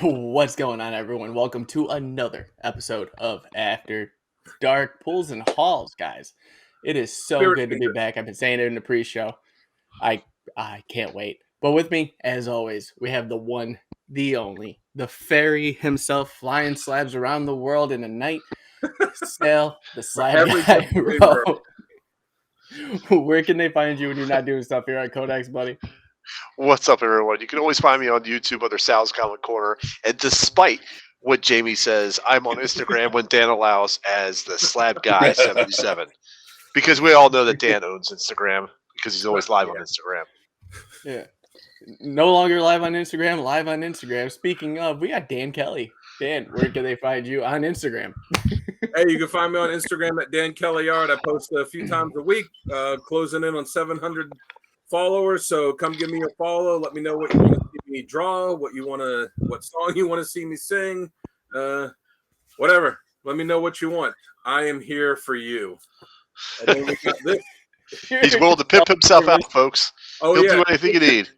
What's going on, everyone? Welcome to another episode of After Dark Pulls and Halls, guys. It is so good to be back. I've been saying it in the pre-show. I can't wait. But with me, as always, we have the one, the only, the fairy himself, flying slabs around the world in a night. Sale, the slab guy. Bro. Where can they find you when you're not doing stuff here at CODEX, buddy? What's up, everyone? You can always find me on YouTube under Sal's Comic Corner. And despite what Jamie says, I'm on Instagram when Dan allows as the Slab Guy 77, because we all know that Dan owns Instagram because he's always live on Instagram. Yeah. No longer live on Instagram, live on Instagram. Speaking of, we got Dan Kelly. Dan, where can they find you on Instagram? Hey, you can find me on Instagram at Dan Kelly Art. I post a few times a week, closing in on 700 followers. So come give me a follow. Let me know what you want to see me draw, what song you want to see me sing, whatever. Let me know what you want. I am here for you. And then we got this. He's willing to pimp himself out, folks. He'll do anything you need.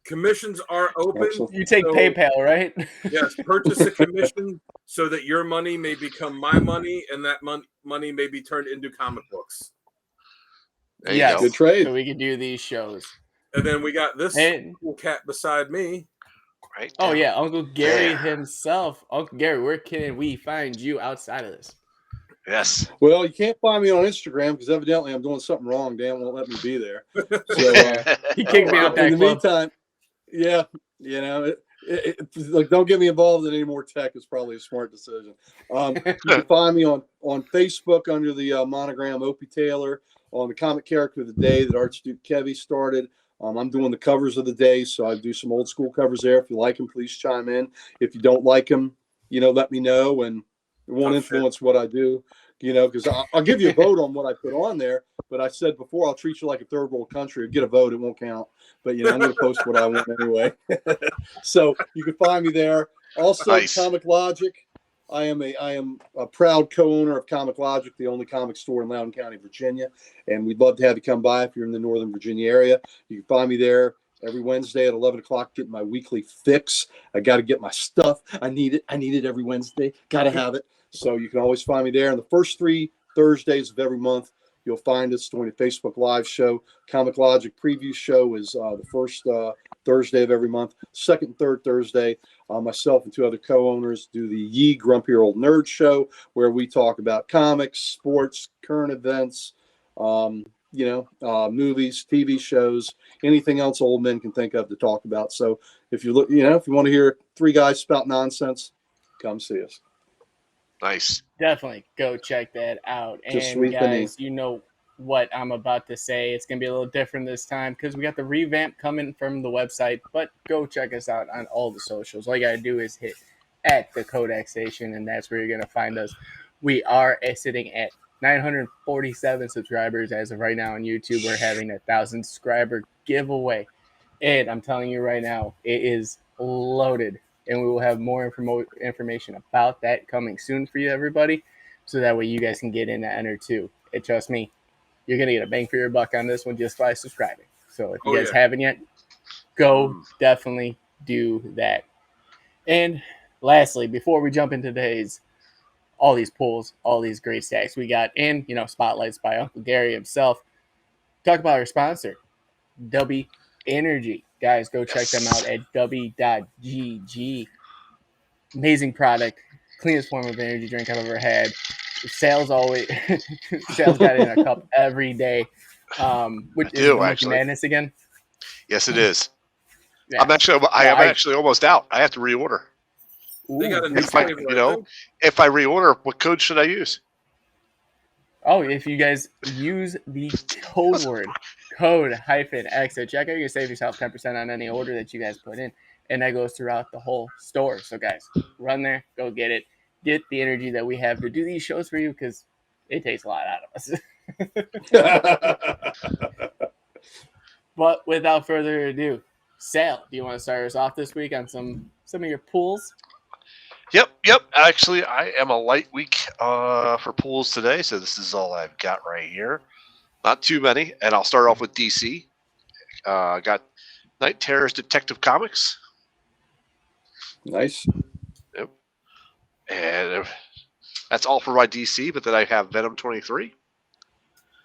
Commissions are open. You take PayPal, right? Yes, purchase a commission so that your money may become my money, and that money may be turned into comic books. Yes, good trade. So we can do these shows. And then we got this cool cat beside me. Right. Oh yeah, Uncle Gary himself. Uncle Gary, where can we find you outside of this? Yes. Well, you can't find me on Instagram because evidently I'm doing something wrong. Dan won't let me be there. So he kicked me out that in the club. meantime, yeah, like don't get me involved in any more tech. It's probably a smart decision. You can find me on Facebook under the monogram Opie Taylor, on the comic character of the day that Archduke Kevy started. I'm doing the covers of the day, so I do some old school covers there. If you like them, please chime in. If you don't like them, let me know, and it won't influence what I do. Because I'll give you a vote on what I put on there. But I said before, I'll treat you like a third world country. Get a vote, it won't count. But I'm going to post what I want anyway. So you can find me there. Also, nice. Comic Logic. I am a proud co-owner of Comic Logic, the only comic store in Loudoun County, Virginia. And we'd love to have you come by if you're in the Northern Virginia area. You can find me there every Wednesday at 11 o'clock, getting my weekly fix. I got to get my stuff. I need it every Wednesday. Got to have it. So you can always find me there. And the first 3 Thursdays of every month, you'll find us doing a Facebook Live show. Comic Logic preview show is the first Thursday of every month. Second and third Thursday, myself and 2 other co-owners do the Ye Grumpier Old Nerd show, where we talk about comics, sports, current events, movies, TV shows, anything else old men can think of to talk about. So if you look, if you want to hear 3 guys spout nonsense, come see us. Nice. Definitely go check that out. Just and guys, you know what I'm about to say. It's going to be a little different this time because we got the revamp coming from the website. But go check us out on all the socials. All you got to do is hit at the CODEX station, and that's where you're going to find us. We are sitting at 947 subscribers as of right now on YouTube. We're having a 1,000 subscriber giveaway. And I'm telling you right now, it is loaded. And we will have more information about that coming soon for you, everybody. So that way you guys can get in and enter too. And trust me, you're going to get a bang for your buck on this one just by subscribing. So if you guys haven't yet, go definitely do that. And lastly, before we jump into all these pulls, all these great stacks we got, and, spotlights by Uncle Gary himself, talk about our sponsor, W Energy. Guys, go check them out at w.gg. Amazing product. Cleanest form of energy drink I've ever had. Sales got it in a cup every day. Which is Monkey Madness again? Yes, it is. Yeah. I'm actually almost out. I have to reorder. If I reorder, what code should I use? Oh, if you guys use the code word, code -X at checkout, you're going to save yourself 10% on any order that you guys put in. And that goes throughout the whole store. So, guys, run there, go get it. Get the energy that we have to do these shows for you because it takes a lot out of us. But without further ado, Sal, do you want to start us off this week on some of your pulls? Yep. Actually, I am a light week for pulls today, so this is all I've got right here. Not too many, and I'll start off with DC. Got Night Terror's Detective Comics. Nice. And that's all for my DC, but then I have Venom 23.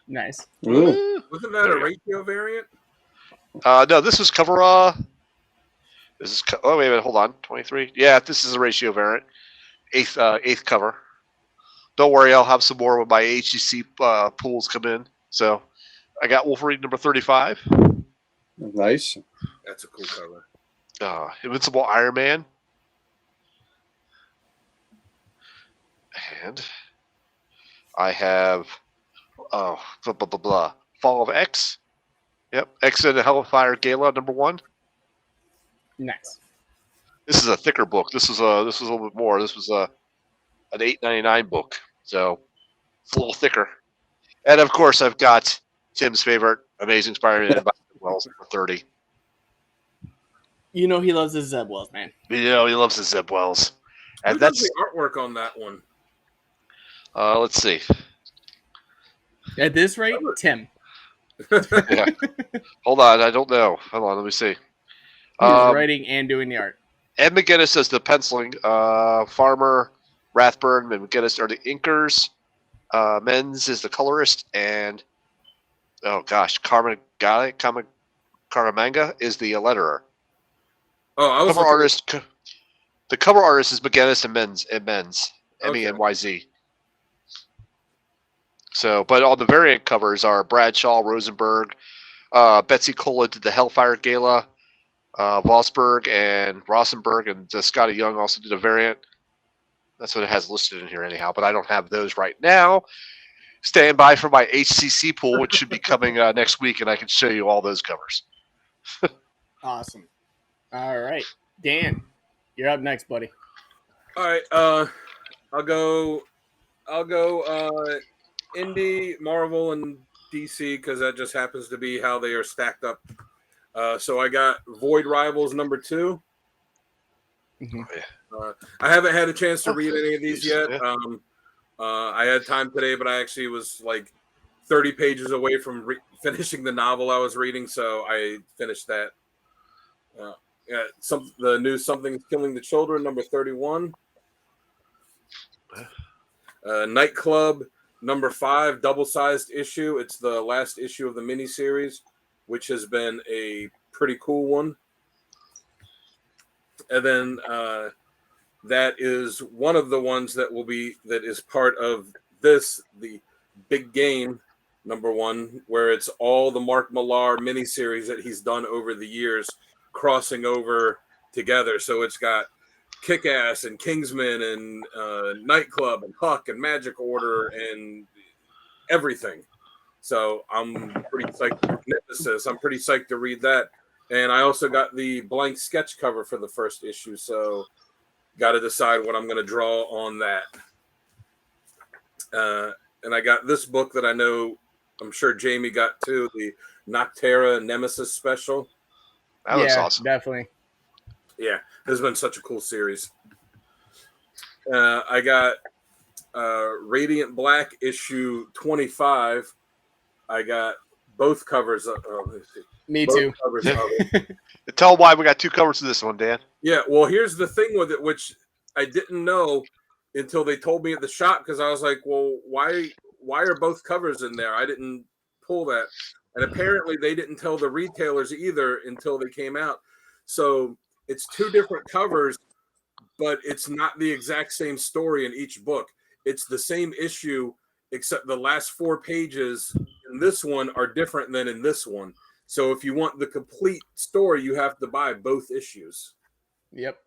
Nice. Ooh. Wasn't that There a you go. ratio variant? No, this was cover. Oh wait a minute, hold on. 23. Yeah, this is a ratio variant. Eighth cover. Don't worry, I'll have some more when my HCC pools come in. So I got Wolverine number 35. Nice. That's a cool cover. Invincible Iron Man. And I have blah blah blah blah. Fall of X. Yep, X and the Hellfire Gala number 1. Nice. This is a thicker book. This was a little bit more. This was an $8.99 book, so it's a little thicker. And of course, I've got Tim's favorite Amazing Spider-Man by Wells number 30. You know he loves his Zeb Wells, man. You know he loves his Zeb Wells, Who and does that's the artwork on that one? let's see. At this rate, Tim. Yeah. Hold on, I don't know. Hold on, let me see. He is writing and doing the art. Ed McGinnis does the penciling. Farmer, Rathburn, and McGinnis are the inkers. Menz is the colorist, and Caramanga is the letterer. Oh, I was Cover artist. The cover artist is McGinnis and Menz. Okay. MENYZ. So, but all the variant covers are Bradshaw, Rosenberg, Betsy Cola did the Hellfire Gala, Vosberg and Rosenberg, and Scotty Young also did a variant. That's what it has listed in here anyhow, but I don't have those right now. Stand by for my HCC pool, which should be coming next week, and I can show you all those covers. Awesome. All right. Dan, you're up next, buddy. All right. I'll go Indie, Marvel, and DC because that just happens to be how they are stacked up. So I got Void Rivals number 2. Mm-hmm. I haven't had a chance to read any of these yet. Yeah. I had time today, but I actually was like 30 pages away from finishing the novel I was reading, so I finished that. The new Something's Killing the Children, number 31. Nightclub, number 5, double-sized issue. It's the last issue of the miniseries, which has been a pretty cool one. And then that is one of the ones that is part of the Big Game, number 1, where it's all the Mark Millar miniseries that he's done over the years crossing over together. So it's got Kick-Ass and Kingsman and Nightclub and Huck and Magic Order and everything. So I'm pretty psyched. Nemesis, I'm pretty psyched to read that. And I also got the blank sketch cover for the first issue, so got to decide what I'm going to draw on that. And I got this book that I'm sure Jamie got too, the Noctera Nemesis special. That looks awesome. Definitely. Yeah, this has been such a cool series. I got Radiant Black issue 25. I got both covers. Me both too. Covers of it. Tell them why we got 2 covers to this one, Dan. Yeah, well, here's the thing with it, which I didn't know until they told me at the shop, because I was like, well, why are both covers in there? I didn't pull that. And apparently they didn't tell the retailers either until they came out. So it's 2 different covers, but it's not the exact same story in each book. It's the same issue, except the last 4 pages in this one are different than in this one. So if you want the complete story, you have to buy both issues. Yep.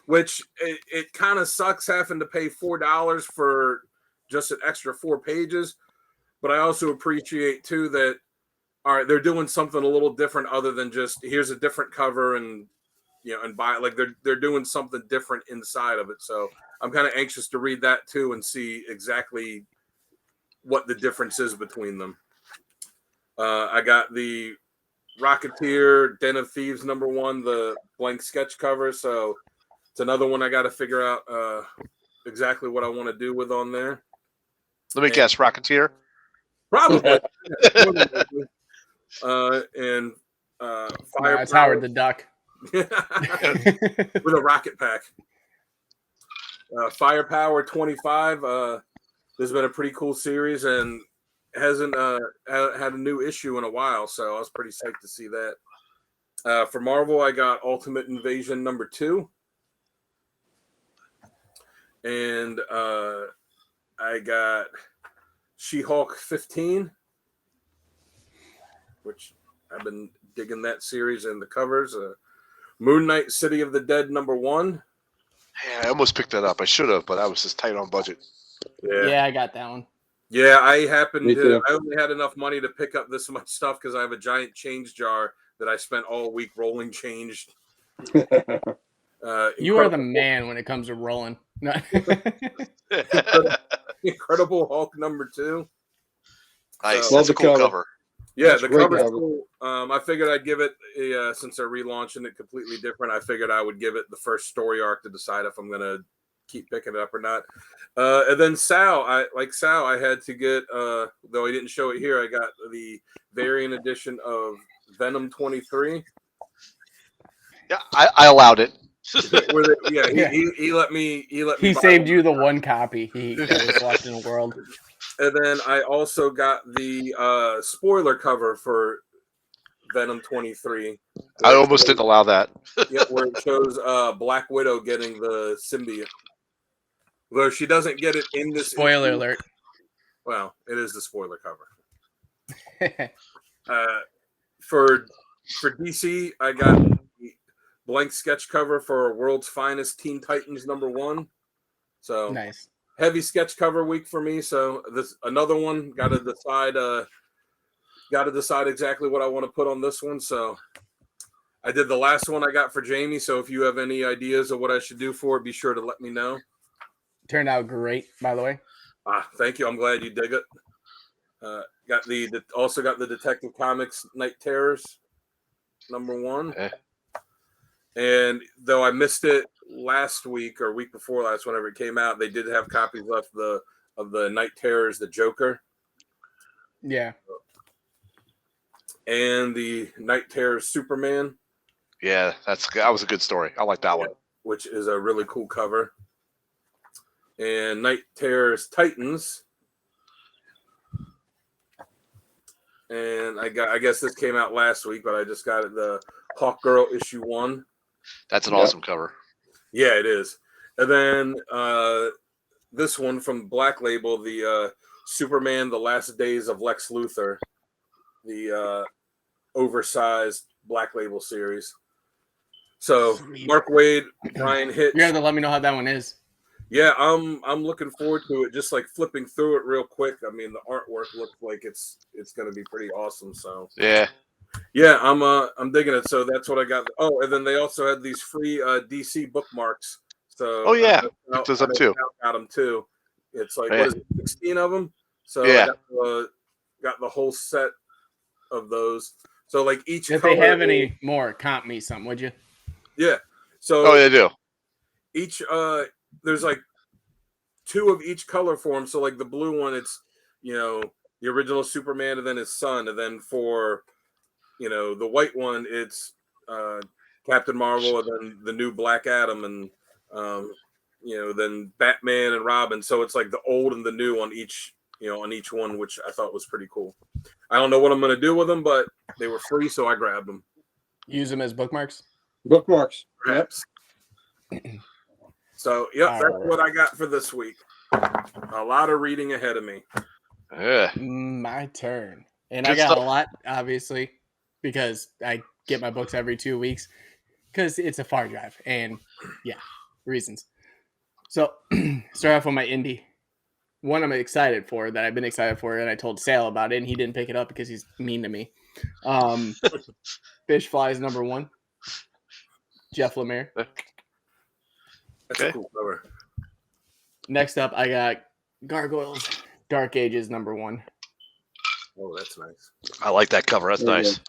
Which it kind of sucks having to pay $4 for just an extra 4 pages. But I also appreciate too that, all right, they're doing something a little different other than just here's a different cover and and buy it. Like they're doing something different inside of it. So I'm kind of anxious to read that too and see exactly what the difference is between them. I got the Rocketeer Den of Thieves number 1, the blank sketch cover. So it's another one I got to figure out exactly what I want to do with on there. Let me guess, Rocketeer? Probably. And Fire. It's Howard the Duck. With a rocket pack. Firepower 25. There's been a pretty cool series and hasn't had a new issue in a while, so I was pretty psyched to see that. For Marvel, I got Ultimate Invasion #2, and I got She-Hulk 15, which I've been digging that series and the covers. Moon Knight City of the Dead #1. Yeah, I almost picked that up. I should have, but I was just tight on budget. Yeah, I got that one. Yeah, I happened Me to. too. I only had enough money to pick up this much stuff because I have a giant change jar that I spent all week rolling change. You are the man when it comes to rolling. No. Incredible Hulk #2. Nice. So- That's a Love the cool cover. cover. Yeah, That's the great cover's cover. cool. I figured I'd give it since they're relaunching it completely different. I figured I would give it the first story arc to decide if I'm gonna keep picking it up or not. And then Sal, I had to get though I didn't show it here. I got the variant edition of Venom 23. Yeah, I allowed it. He let me. He buy saved one. you the one copy he that was left in the world. And then I also got the spoiler cover for Venom 23. I almost didn't allow that. Yeah, where it shows Black Widow getting the symbiote. Though she doesn't get it in this Spoiler issue. alert. Well, it is the spoiler cover. For DC, I got the blank sketch cover for World's Finest Teen Titans #1. So Nice. heavy sketch cover week for me. So this another one. Got to decide exactly what I want to put on this one. So I did the last one I got for Jamie. So if you have any ideas of what I should do for it, be sure to let me know. Turned out great, by the way. Thank you. I'm glad you dig it. Also got the Detective Comics Night Terrors #1. Okay. And though I missed it last week or week before last, whenever it came out, they did have copies left of the Night Terrors, the Joker, Yeah. and the Night Terrors Superman, Yeah, that was a good story. I like that one. which is a really cool cover. And Night Terrors Titans. And I guess this came out last week, but I just got it, the Hawk Girl #1. That's an Yeah. awesome cover. Yeah, it is. And then this one from Black Label, the Superman: The Last Days of Lex Luthor, the oversized Black Label series. So Sweet. Mark Waid, Brian Hitch. You have to let me know how that one is. Yeah, I'm looking forward to it. Just like flipping through it real quick. I mean, the artwork looks like it's going to be pretty awesome. So Yeah. yeah, I'm digging it. So that's what I got. Oh, and then they also had these free DC bookmarks. So Oh, yeah. Picked those up, too. Got them too. It's like Yeah. what is it, 16 of them. So Yeah. I got the whole set of those. So like each If color they have is- any more, comp me some, would you? yeah. So Oh, they do. each there's like 2 of each color form. So like the blue one, it's the original Superman and then his son, and then for the white one, it's Captain Marvel and then the new Black Adam and then Batman and Robin. So it's like the old and the new on each one, which I thought was pretty cool. I don't know what I'm gonna do with them, but they were free, so I grabbed them. Use them as bookmarks. Bookmarks. Yep. Perhaps. So that's Alright. what I got for this week. A lot of reading ahead of me. Yeah. My turn. And Good I got stuff. a lot, obviously, because I get my books every 2 weeks because it's a far drive. And yeah, reasons. So start off with my indie. One I'm excited for that I've been excited for, and I told Sal about it, and he didn't pick it up because he's mean to me. Fish Flies #1. Jeff Lemire. That's Okay. a cool cover. Next up, I got Gargoyles Dark Ages #1. Oh, that's nice. I like that cover. That's There you nice.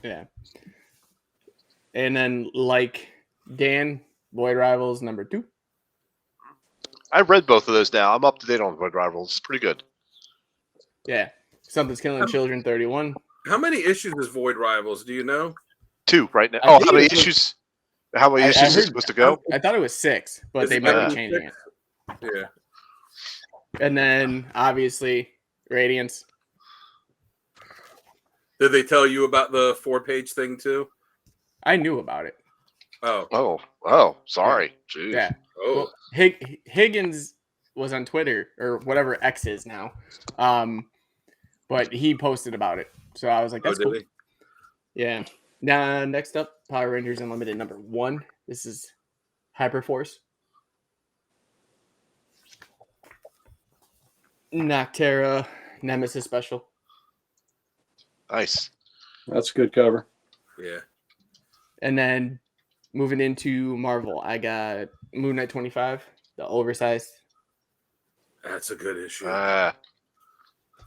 Yeah. And then, like Dan, Void Rivals #2. I read both of those now. I'm up to date on Void Rivals. It's pretty good. Yeah. Something's Killing Children 31. How many issues is Void Rivals? Do you know? 2 right now. I Oh, think how many it's- issues? How many I issues is heard- it supposed to go? I thought it was 6, but Is they it might gonna be be changing 6? it. Yeah. And then obviously Radiance. Did they tell you about the 4-page thing too? I knew about it. Oh. Oh, sorry. Jeez. Yeah. Oh. Well, Higgins was on Twitter or whatever X is now, but he posted about it. So I was like, "That's did cool." he? Yeah. Now next up, Power Rangers Unlimited #1. This is Hyperforce. Noctera Nemesis Special. Nice. That's a good cover. Yeah. And then moving into Marvel, I got Moon Knight 25, the oversized. That's a good issue.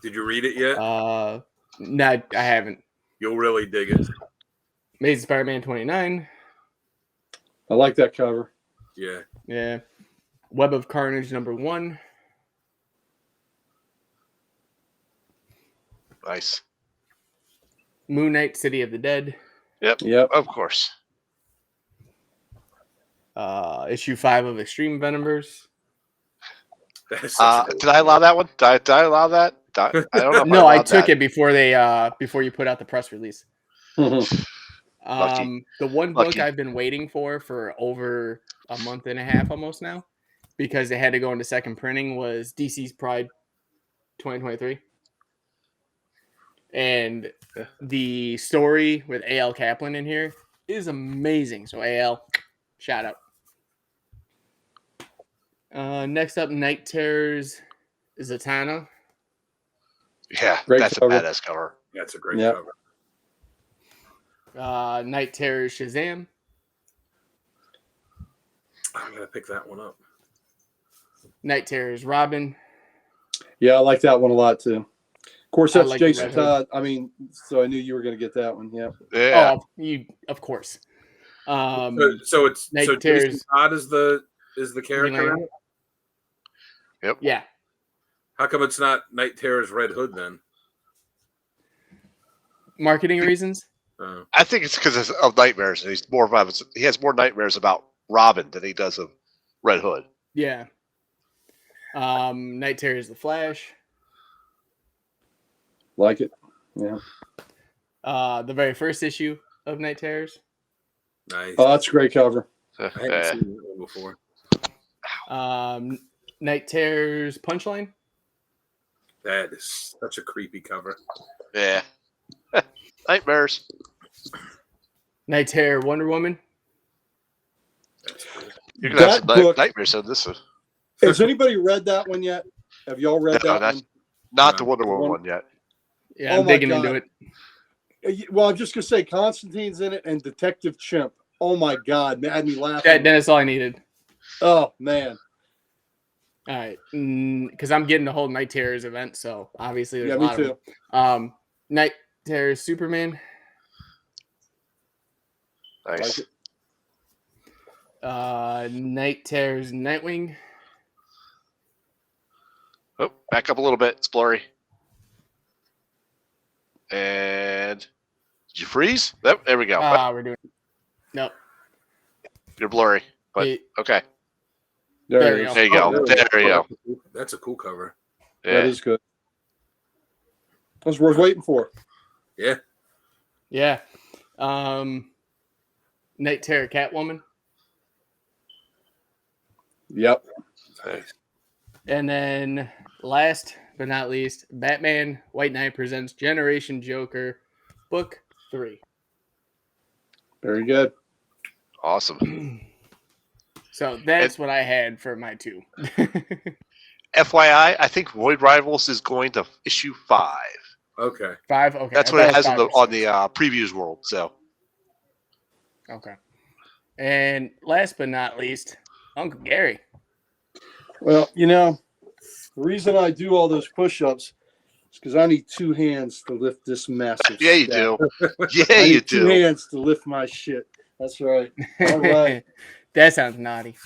Did you read it yet? No, I haven't. You'll really dig it. Amazing Spider-Man 29. I like that cover. Yeah. Yeah. Web of Carnage #1. Nice. Moon Knight City of the Dead. Yep. Of course. Issue 5 of Extreme Venomverse. That is such a good Did I allow that one? Did I allow that? I don't know if No, I allowed took that. it before before you put out the press release. Lucky. The one book Lucky. I've been waiting for over a month and a half almost now, because they had to go into second printing, was DC's Pride 2023. And the story with A.L. Kaplan in here is amazing. So A.L., shout out. Next up, Night Terrors Zatanna. Yeah, Great that's cover. a badass cover. That's a great Yep. cover. Night Terrors Shazam. I'm gonna pick that one up. Night Terrors Robin. Yeah, I like that one a lot too. Of course, I that's like Jason Red Hood. Todd. I mean, so I knew you were going to get that one. Yeah. Yeah. Oh, of course. So it's Night so Terrors. Jason Todd is the character. Lantern. in it? Yeah. How come it's not Night Terror's Red Hood then? Marketing reasons. I think it's because of nightmares. And he has more nightmares about Robin than he does of Red Hood. Yeah. Night Terrors The Flash. Like it. Yeah. The very first issue of Night Terrors. Nice. Oh, that's a great cover. I haven't seen that one before. Night Terrors Punchline. That is such a creepy cover. Yeah. Nightmares. Night Terror Wonder Woman. That's good. You can have That some book- nightmares on this one. Has anybody read that one yet? Have y'all read No, that that's one? not No. the Wonder Woman One- one yet. Yeah, Oh I'm my digging into God. it. Well, I'm just going to say Constantine's in it and Detective Chimp. Oh my God, had me laughing. That's all I needed. Oh man. All right, because I'm getting the whole Night Terrors event, so obviously there's Yeah, a me lot too. of them. Night Terrors Superman. Nice. Like it. Night Terrors Nightwing. Oh, back up a little bit. It's blurry. And did you freeze? Yep, there we go. We're doing. Nope. You're blurry, but Hey, okay. There it we is. go. There you go. Oh, There you go. That's a cool cover. Yeah. That is good. That's worth waiting for. Yeah. Yeah. Night Terror Catwoman. Yep. Nice. And then last but not least, Batman White Knight presents Generation Joker, Book 3. Very good. Awesome. So that's what I had for my 2. FYI, I think Void Rivals is going to issue 5. Okay. 5? Okay. That's I what thought it has was on the 5 or on the previews world. So Okay. And last but not least, Uncle Gary. Well, the reason I do all those push-ups is because I need 2 hands to lift this massive. yeah, you stack. do. I Yeah, you need 2 do. hands to lift my shit. That's right. All right. That sounds naughty.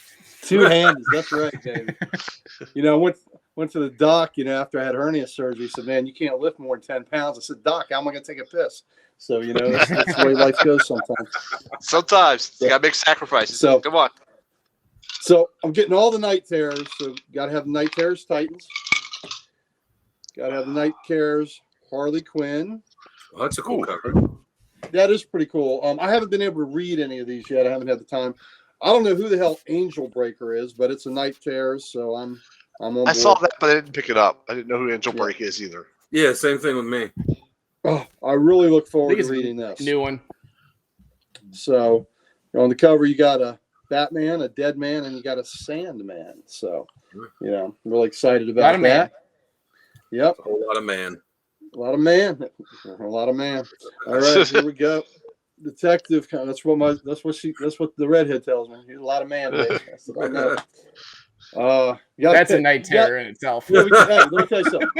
2 hands. That's right, baby. went to the doc, after I had hernia surgery. He said, "Man, you can't lift more than 10 pounds." I said, "Doc, how am I going to take a piss?" So, that's the way life goes sometimes. Sometimes you got to make sacrifices. So- Come on. So I'm getting all the Night Terrors. So got to have the Night Terrors Titans. Got to have the Night Terrors Harley Quinn. Oh, that's a cool cover. That is pretty cool. I haven't been able to read any of these yet. I haven't had the time. I don't know who the hell Angel Breaker is, but it's a Night Terrors, so I'm on board. I saw that, but I didn't pick it up. I didn't know who Angel Break is either. Yeah, same thing with me. Oh, I really look forward to reading this. New one. So on the cover, you got a Batman, a Dead Man, and you got a Sandman. So, I'm really excited about that. Man. Yep. A whole lot of man. A lot of man. A lot of man. All right, here we go. Detective. That's what the redhead tells me. He's a lot of man. Baby. That's what I know. That's a Night Terror in itself. Let me tell you something.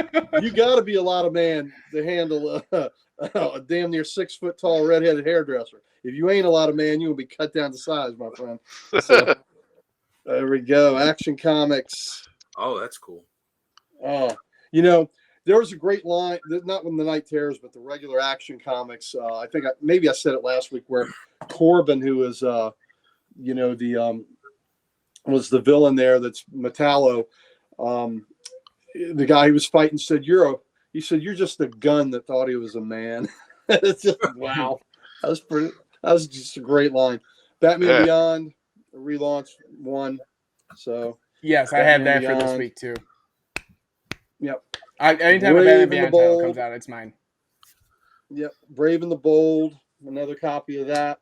You got to be a lot of man to handle a damn near 6 foot tall redheaded hairdresser. If you ain't a lot of man, you will be cut down to size, my friend. So, there we go. Action Comics. Oh, that's cool. There was a great line, not with the Night Terrors, but the regular Action Comics. I think maybe I said it last week, where Corbin, who is, was the villain there. That's Metallo. The guy he was fighting said, "You're just a gun that thought he was a man." It's just, wow. That was just a great line. Batman Beyond, a relaunch one. So yes, I had that for this week too. Yep. Anytime a Batman Beyond title comes out, it's mine. Yep. Brave and the Bold, another copy of that.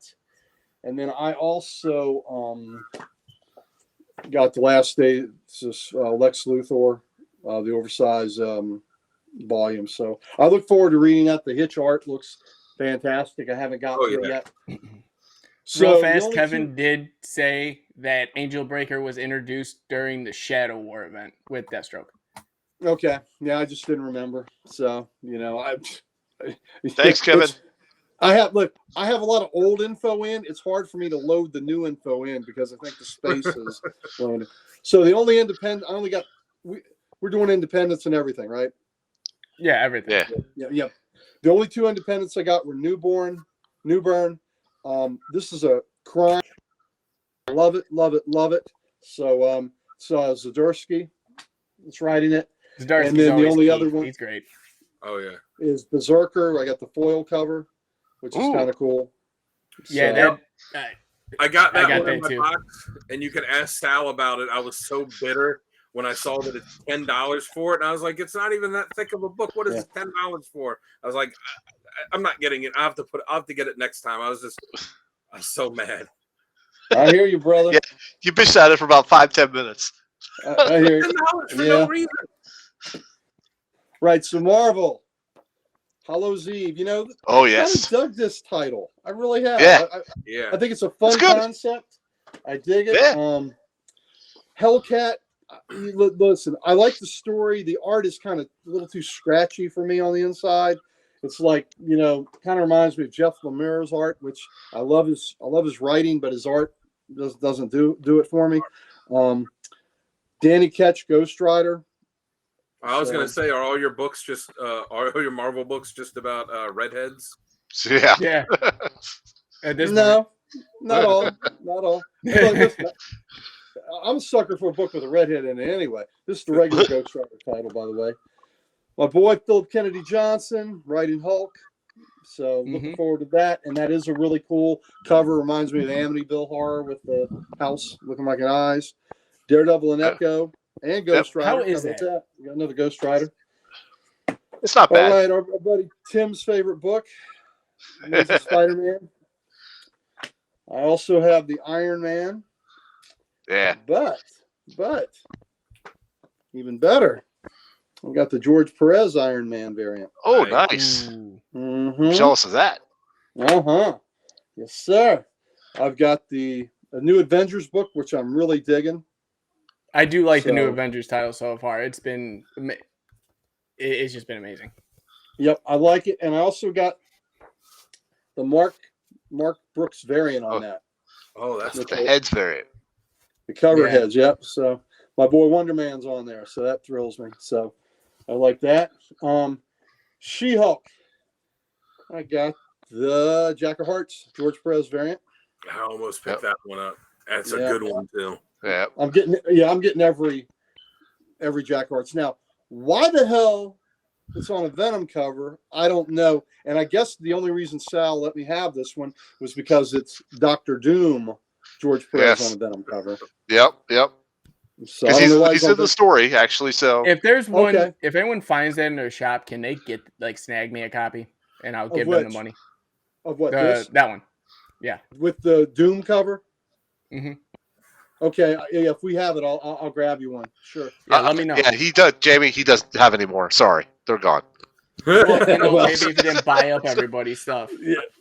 And then I also got the last day, Lex Luthor, the oversized volume. So I look forward to reading that. The Hitch art looks fantastic. I haven't gotten to it yet. So real fast, Kevin did say that Angel Breaker was introduced during the Shadow War event with Deathstroke. Okay. Yeah, I just didn't remember. So, Thanks, Kevin. I have a lot of old info in. It's hard for me to load the new info in because I think the space is loaded. So the only we're doing independents and everything, right? Yeah, everything. Yeah. The only two independents I got were Newburn. This is a crime. Love it. So Zdarsky is writing it. Zdarsky's and then the only other one, he's great. Oh yeah, is Berserker. I got the foil cover, which is kind of cool. Yeah, I got that one in my too. box, and you can ask Sal about it. I was so bitter when I saw that it's $10 for it, and I was like, "It's not even that thick of a book. What is it $10 for?" I was like, "I'm not getting it. I'll have to get it next time." I was so mad. I hear you, brother. Yeah, you bitched at it for about 5-10 minutes. I hear you. $10 for no reason. Right, so Marvel, Hallows Eve. Oh I yes, kind of dug this title. I really have. Yeah. I think it's a fun concept. I dig it. Yeah. Hellcat. Listen, I like the story. The art is kind of a little too scratchy for me on the inside. It's like, kind of reminds me of Jeff Lemire's art, which I love his writing, but his art doesn't do it for me. Danny Ketch, Ghost Rider. I was gonna say, are all your books are all your Marvel books just about redheads? Yeah. Yeah. No, not all. Listen, I'm a sucker for a book with a redhead in it anyway. This is the regular Ghost Rider title, by the way. My boy Philip Kennedy Johnson writing Hulk. So looking forward to that. And that is a really cool cover. Reminds me of the Amityville horror with the house looking like an eyes. Daredevil and Echo and Ghost Rider. How is that? We got another Ghost Rider. It's not bad. All right, our buddy Tim's favorite book, Amazing Spider-Man. I also have the Iron Man. Yeah. But even better, we got the George Perez Iron Man variant. Oh, nice. Jealous of that. Yes, sir. I've got the new Avengers book, which I'm really digging. I do like the new Avengers title so far. It's just been amazing. Yep, I like it, and I also got the Mark Brooks variant on that. Oh, that's the heads variant. The cover heads, yep. So my boy Wonder Man's on there, so that thrills me. So I like that. She-Hulk. I got the Jack of Hearts, George Perez variant. I almost picked that one up. That's a Yeah. good one too. Yeah. I'm getting every Jack of Hearts. Now, why the hell it's on a Venom cover, I don't know. And I guess the only reason Sal let me have this one was because it's Doctor Doom, George Perez on a Venom cover. Yep. So I don't know why he's in the story actually. So If there's one, Okay. if anyone finds that in their shop, can they snag me a copy, and I'll Of give them the which? money. Of what, this? That one. Yeah. With the Doom cover? Mm-hmm. Okay, if we have it, I'll grab you one. Sure. Yeah, let me know. Yeah, he does. Jamie, he doesn't have any more. Sorry, they're gone. Well, you know, Well- maybe if you didn't buy up everybody's stuff.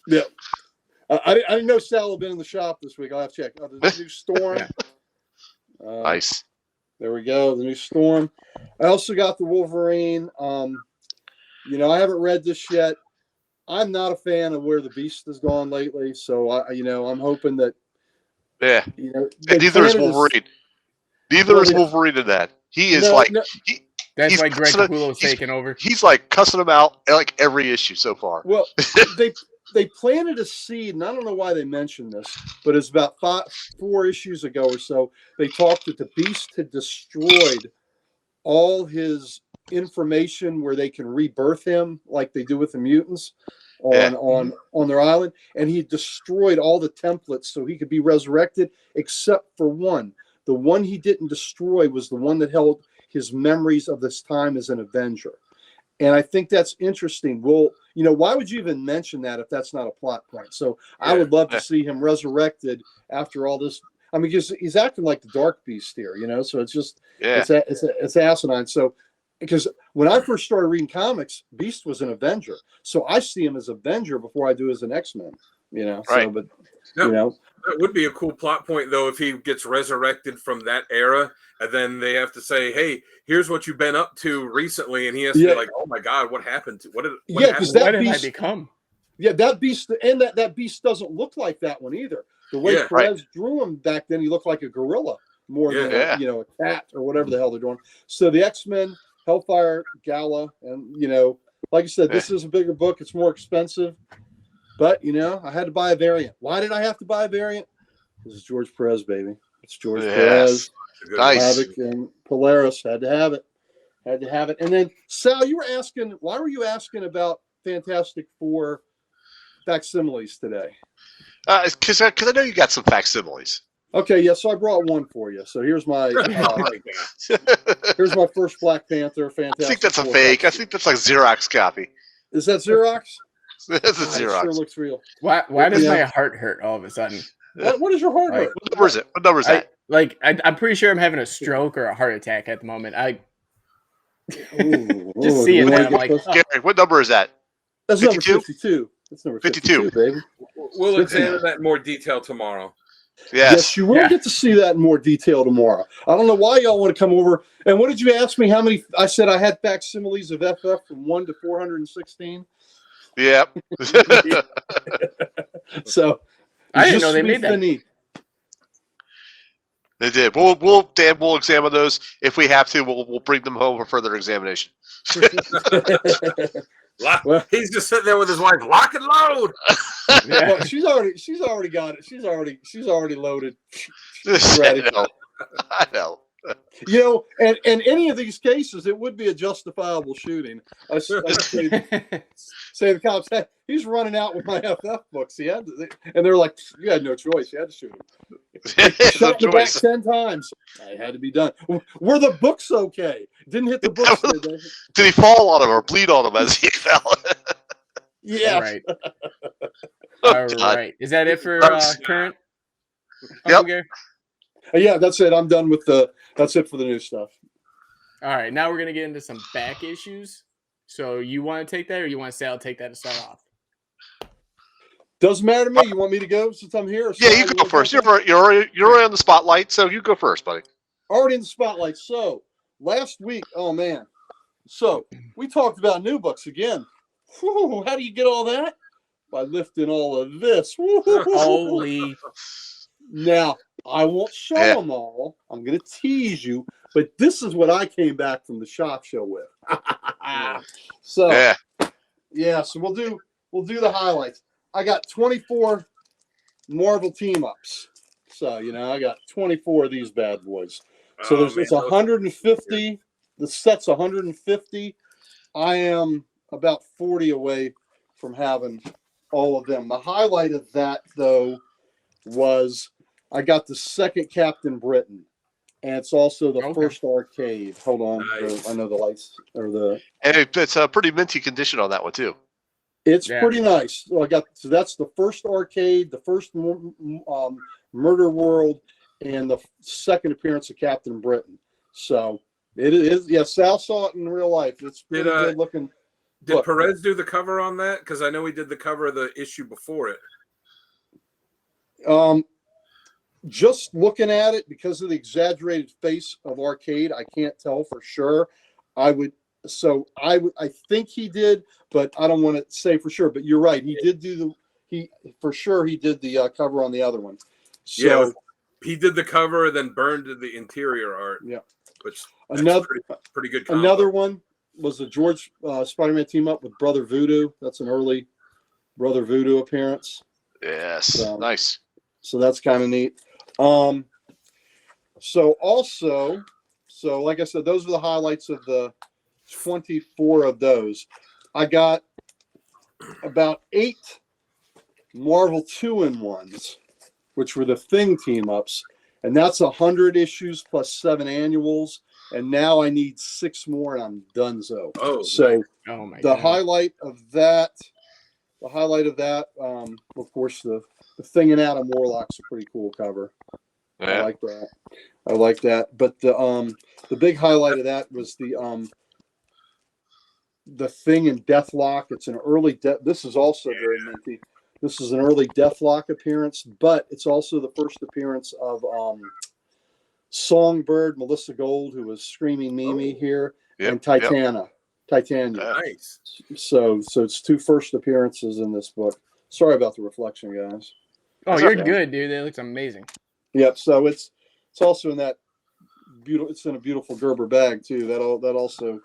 Yeah. I didn't know Sal had been in the shop this week. I'll have to check. The new Storm. Yeah. Nice. There we go. The new Storm. I also got the Wolverine. You know, I haven't read this yet. I'm not a fan of where the Beast has gone lately, so I'm hoping that Yeah. they And neither is planted Wolverine. Well, Neither is yeah. Wolverine in that. He is No, That's He's why Greg cussing- Capullo's he's- taking over. he's like cussing them out like every issue so far. Well, they planted a seed, and I don't know why they mentioned this, but it's about 4 issues ago or so. They talked that the Beast had destroyed all his information where they can rebirth him, like they do with the mutants on their island, and he destroyed all the templates so he could be resurrected, except for one. The one he didn't destroy was the one that held his memories of this time as an Avenger. And I think that's interesting. Well, why would you even mention that if that's not a plot point? So I would love to see him resurrected after all this. I mean, he's acting like the Dark Beast here, so it's just, it's asinine. So, because when I first started reading comics, Beast was an Avenger. So I see him as Avenger before I do as an X-Men, Right. So, but, That would be a cool plot point, though, if he gets resurrected from that era, and then they have to say, "Hey, here's what you've been up to recently," and he has to be like, "Oh my God, what happened? What did because that What did I Beast become? Yeah, that Beast, and that Beast doesn't look like that one either. The way Perez drew him back then, he looked like a gorilla more than a cat or whatever the hell they're doing. So the X-Men, Hellfire, Gala, and like I said, this is a bigger book. It's more expensive. But, I had to buy a variant. Why did I have to buy a variant? This is George Perez, baby. It's George Perez. Nice. Havoc and Polaris. Had to have it. And then, Sal, why were you asking about Fantastic Four facsimiles today? Because I know you got some facsimiles. Okay, yeah, so I brought one for you. So here's my here's my first Black Panther Fantastic I think that's a Four fake. I facsimile. think that's like Xerox copy. Is that Xerox? That's a It sure Xerox. looks real. Why does my heart hurt all of a sudden? What is your heart rate? What number is it? What number is that? I'm pretty sure I'm having a stroke or a heart attack at the moment. Ooh, Just seeing you that, wanna I'm get like, this? Gary, what number is that? That's number 52? 52. That's number 52. 52, baby. We'll examine that in more detail tomorrow. Yes. You will get to see that in more detail tomorrow. I don't know why y'all want to come over. And what did you ask me? How many? I said I had facsimiles of FF from 1 to 416. Yep. So I didn't know they made that. that. They did. We'll examine those if we have to. We'll bring them home for further examination. Well, He's just sitting there with his wife, lock and load. Yeah. well, she's already got it. She's already loaded. I know. And any of these cases, it would be a justifiable shooting. I say the cops, hey, he's running out with my FF books. And they're like, you had no choice. You had to shoot him. Shot in the back 10 times. It had to be done. Were the books okay? Didn't hit the books, did they? Did he fall on him or bleed on him as he fell? Yeah. All right. Oh, All God. right. Is that it for current? Yep. Uncle Gary? Yeah, that's it. I'm done with that's it for the new stuff. All right. Now we're going to get into some back issues. So you want to take that or you want Sal take that to start off? Doesn't matter to me. You want me to go since I'm here? Yeah, you go first. You're already on the spotlight, so you go first, buddy. Already in the spotlight. So last week, oh man. So we talked about new books again. Whew, how do you get all that? By lifting all of this. Holy. Now, I won't show them all. I'm going to tease you, but this is what I came back from the shop show with. So so we'll do the highlights. I got 24 Marvel team ups. So I got 24 of these bad boys. So it's 150. The set's 150. I am about 40 away from having all of them. The highlight of that, though, was I got the second Captain Britain, and it's also the first arcade. Hold on, Nice. I know the lights or the. And it's a pretty minty condition on that one too. It's pretty nice. So that's the first arcade, the first Murder World, and the second appearance of Captain Britain. So it is. Yeah, Sal saw it in real life. It's pretty good looking. Did Perez do the cover on that? Because I know he did the cover of the issue before it. Just looking at it, because of the exaggerated face of Arcade, I can't tell for sure. I think he did, but I don't want to say for sure. But you're right. He did do he did the cover on the other one. So he did the cover, then burned the interior art. Yeah. Which another pretty good combo. Another one was the George Spider-Man team up with Brother Voodoo. That's an early Brother Voodoo appearance. Yes. Nice. So that's kind of neat. So like I said, those are the highlights of the 24 of those. I got about 8 Marvel 2-in-1s, which were the Thing team ups, and that's 100 issues plus 7 annuals. And now I need 6 more, and I'm donezo. The highlight of that, of course, the Thing and Adam Warlock's a pretty cool cover. Yeah. I like that. But the big highlight of that was the Thing and Deathlock. It's an early this is also very minty. This is an early Deathlock appearance, but it's also the first appearance of Songbird, Melissa Gold, who was Screaming Mimi here, and Titania. Nice. So it's 2 first appearances in this book. Sorry about the reflection, guys. Oh, you're good, dude. It looks amazing. Yep. So it's also in that beautiful. It's in a beautiful Gerber bag too. That also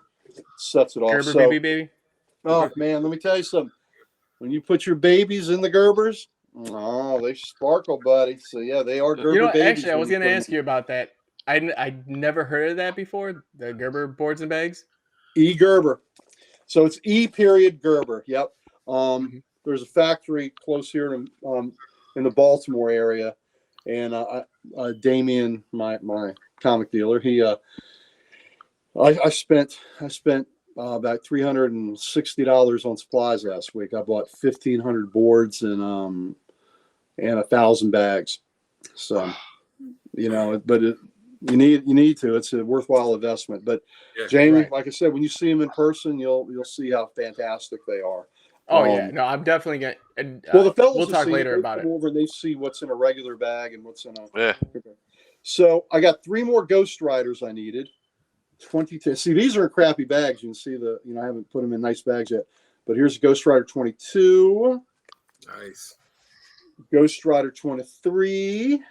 sets it off. Gerber baby. Oh man, let me tell you something. When you put your babies in the Gerbers, they sparkle, buddy. So yeah, they are Gerber babies. Actually, I was going to ask you about that. I never heard of that before. The Gerber boards and bags. E Gerber. So it's E period Gerber. Yep. There's a factory close here in the Baltimore area, and Damien, my comic dealer, I spent about $360 on supplies last week. I bought 1,500 boards and 1,000 bags. So, but you need to. It's a worthwhile investment. But Jamie, like I said, when you see them in person, you'll see how fantastic they are. Oh yeah, no, I'm definitely gonna. The fellas we'll talk later about it. Over and they see what's in a regular bag and what's in a. Yeah. So I got 3 more Ghost Riders I needed. 22. See, these are in crappy bags. You can see I haven't put them in nice bags yet. But here's Ghost Rider 22. Nice. Ghost Rider 23.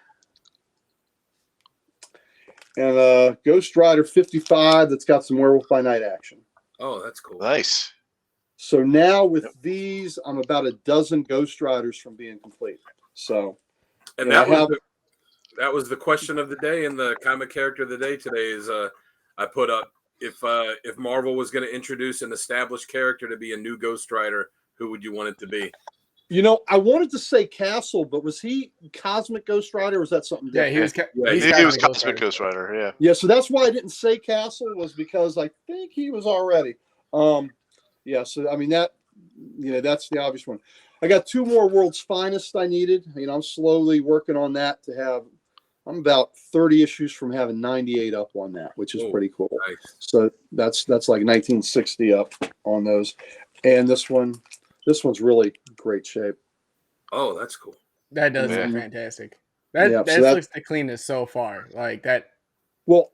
And Ghost Rider 55 that's got some Werewolf by Night action. Oh, that's cool. Nice. So now with these, I'm about a dozen Ghost Riders from being complete. So, and that was the question of the day, and the comic character of the day today is I put up if Marvel was going to introduce an established character to be a new Ghost Rider, who would you want it to be? I wanted to say Castle, but was he Cosmic Ghost Rider, or was that something different? Yeah, he was Cosmic Ghost Rider. Yeah. Yeah, so that's why I didn't say Castle, was because I think he was already. Yeah, so I mean that's the obvious one. I got 2 more World's Finest I needed. I'm slowly working on that to have. I'm about 30 issues from having 98 up on that, which is pretty cool. Nice. So that's like 1960 up on those, and this one's really great shape. Oh, that's cool. That does look fantastic. That looks the cleanest so far. Like that. Well,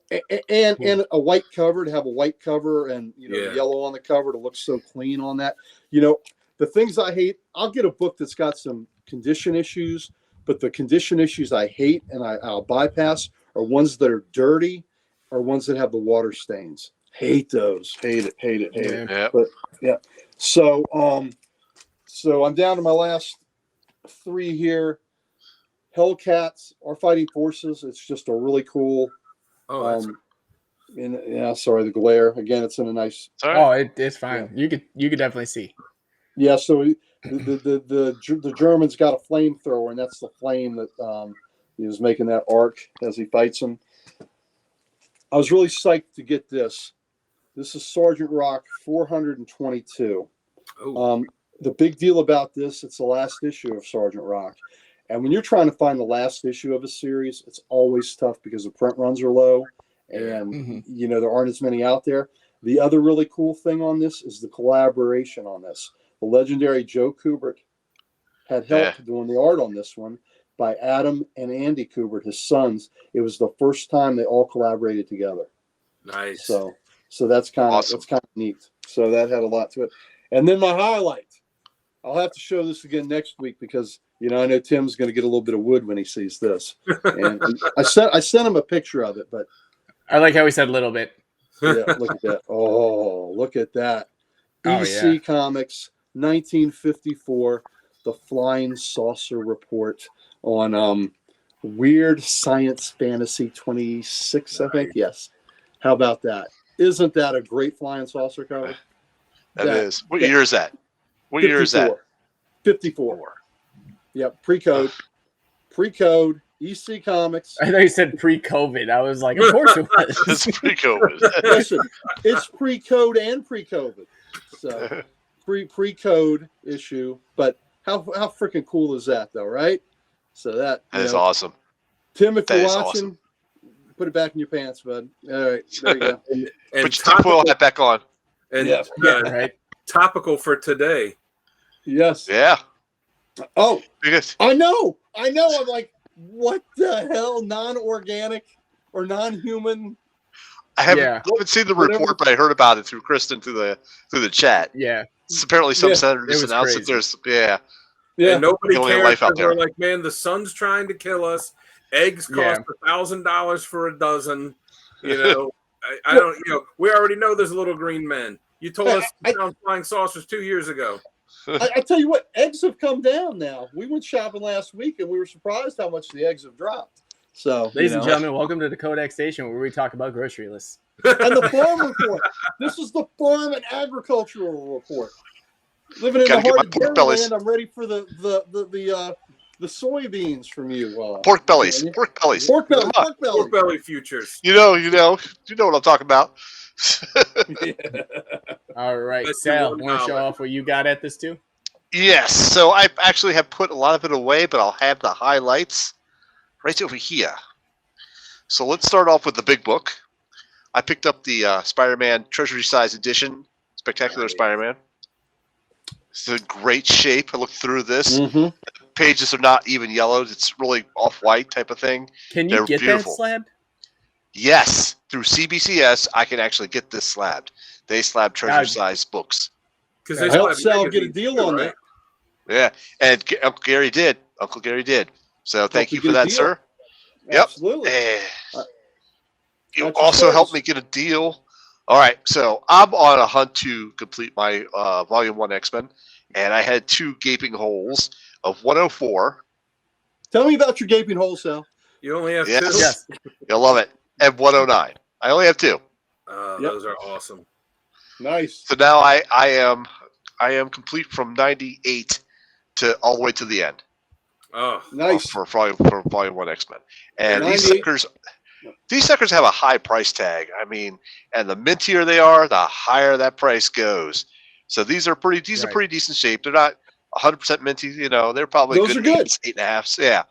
and a white cover, to have a white cover and yellow on the cover to look so clean on that. The things I hate, I'll get a book that's got some condition issues, But the condition issues I hate and I'll bypass are ones that are dirty or ones that have the water stains. Hate those. Hate it. Hate it. Hate it. Yeah. But yeah. So so I'm down to my last 3 here. Hellcats, Our Fighting Forces. It's just a really cool. Oh, that's Sorry, the glare again. It's in a nice. Sorry. Oh, it's fine. You could definitely see. Yeah, so the German's got a flamethrower, and that's the flame that he was making that arc as he fights him. I was really psyched to get this. This is Sergeant Rock 422. oh. The big deal about this, it's the last issue of Sergeant Rock. And when you're trying to find the last issue of a series, it's always tough because the print runs are low and, there aren't as many out there. The other really cool thing on this is the collaboration on this. The legendary Joe Kubert had help doing the art on this one by Adam and Andy Kubert, his sons. It was the first time they all collaborated together. Nice. So that's kind of Awesome. that's kind of neat. So that had a lot to it. And then my highlight. I'll have to show this again next week because I know Tim's going to get a little bit of wood when he sees this. And I sent him a picture of it, but I like how he said a little bit. yeah, look at that. Oh, look at that. Oh, EC Comics, 1954, The Flying Saucer Report on Weird Science Fantasy 26, I think. Yes. How about that? Isn't that a great flying saucer cover? That is. What year is that? What year is that? 54. Yep, pre-code. Pre-code, EC Comics. I thought you said pre-COVID. I was like, of course it was. It's pre-COVID. Listen, it's pre-code and pre-COVID. So pre-code issue. But how freaking cool is that, though, right? So that is awesome. Tim, if That you're is watching, awesome. put it back in your pants, bud. All right, there you go. And Put your tinfoil hat back on. and Yeah. Right? topical for today. Yes. Yeah. Oh, Because I know. I'm like, what the hell? Non-organic or non-human? I haven't, Yeah. seen the Whatever. report, but I heard about it through Kristen through the chat. Yeah. It's apparently some Yeah. senators It was announced that crazy. there's Yeah. And nobody The only cares. life out They're there. like, man, the sun's trying to kill us. Eggs cost $1,000 for a dozen. I don't. We already know there's little green men. You told us you found flying saucers 2 years ago. I tell you what, eggs have come down now. We went shopping last week and we were surprised how much the eggs have dropped. So, Ladies and gentlemen, welcome to the CODEX station where we talk about grocery lists. and the farm report. This is the farm and agricultural report. Living in the Gotta get heart my pork of bellies. Dairyland, I'm ready for the soybeans from you. pork bellies. Pork bellies. Pork belly. Come on. Pork belly. Pork belly futures. You know what I'm talking about. All right, Let's do Sal, $1. want to show off what you got at this too? Yes. So I actually have put a lot of it away, but I'll have the highlights right over here. So let's start off with the big book. I picked up the Spider-Man Treasury Size Edition, Spectacular Spider-Man. It's in great shape. I looked through this. Mm-hmm. Pages are not even yellowed. It's really off-white type of thing. Can you They're get beautiful. that slab? Yes, through CBCS, I can actually get this slabbed. They slab treasury-size books. Because I helped Sal get a deal on that. Yeah, and Uncle Gary did. So thank you you for get a that, deal. sir. Yep. Absolutely. You That's also yours. helped me get a deal. All right, so I'm on a hunt to complete my Volume 1 X-Men, and I had 2 gaping holes of 104. Tell me about your gaping hole, Sal. You only have Yes. two. Yes. You'll love it. And 109. I only have 2. Yep. Those are awesome. Nice. So now I am complete from 98 to all the way to the end. Oh, Nice. For Volume 1 X-Men. And these 98. suckers have a high price tag. I mean, and the mintier they are, the higher that price goes. So these are pretty decent shape. They're not 100% minty, they're probably Those good are good. 8s, 8.5s. Yeah.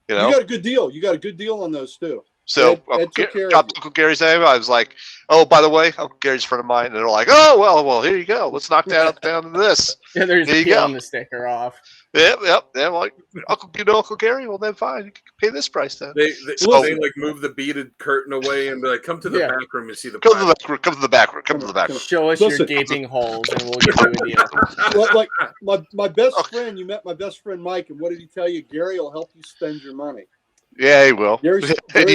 You got a good deal. You got a good deal on those too. So Ed took care of dropped you. Uncle Gary's name. I was like, "Oh, by the way, Uncle Gary's a friend of mine." And they're like, "Oh, well, here you go. Let's knock down to this." Yeah, they're Here just you go. peeling the sticker off. Yep. I'm like, Uncle Gary? Well, then fine. You can pay this price then. They So- they like move the beaded curtain away and be like, "Come to the Yeah. back room and see the." Come to the back room. Come to the back room. Come to the back room. Show us Listen. your gaping holes, and we'll give you a deal. Like my best friend, you met my best friend Mike, and what did he tell you? Gary will help you spend your money. Yeah, he will. Gary will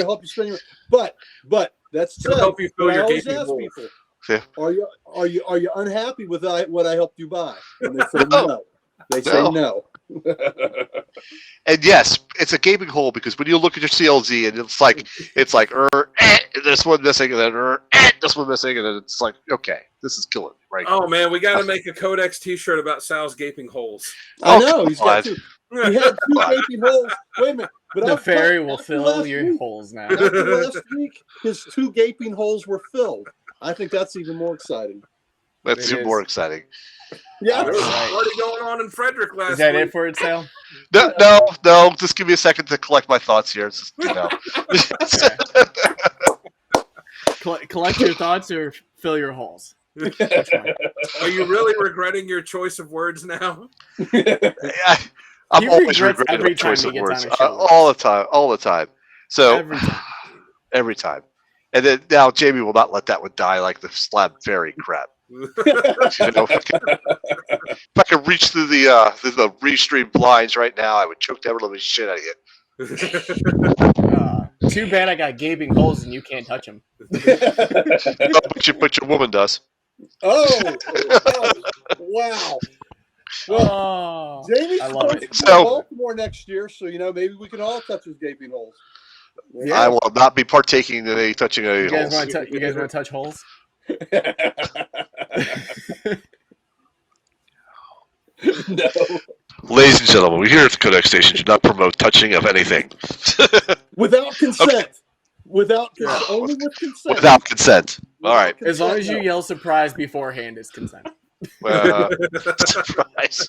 help you spend your money. But that's He'll help you fill I your always gaping ask holes. people, Yeah. are you unhappy with what I helped you buy? And they say no. They say no. And yes, it's a gaping hole because when you look at your CLZ and it's like this one missing and then this one missing and then it's like, okay, this is killing me, right? Oh man, we got to make a Codex T-shirt about Sal's gaping holes. I know he's got God. two. He had two gaping holes. Wait a minute. But The I'll fairy tell you, will after fill last your week- holes now. After last week, his two gaping holes were filled. I think that's even more exciting. That's It more is. exciting. Yeah. There was a Right. party going on in Frederick last Is that week. it for it, Sal? No. Just give me a second to collect my thoughts here. It's just, Collect your thoughts or fill your holes. Which one? Are you really regretting your choice of words now? I'm He always regrets regretting every my choice time of he gets words. on a show. All the time. So Every time. every time. And then now Jamie will not let that one die like the slab fairy crap. You know, if I could reach through the restream blinds right now, I would choke that little shit out of you. Too bad I got gaping holes and you can't touch them. But your woman does. Oh, wow. Well, Oh, Jamie's I love supposed it. to go So- to Baltimore next year, so maybe we can all touch his gaping holes. Yeah. I will not be partaking in any touching any You guys holes. want to touch holes? No. Ladies and gentlemen, we here at the Codex Station do not promote touching of anything Without consent. Yeah. Only with consent. without consent. All right. As long as you No. yell surprise beforehand, it's consent. Surprise.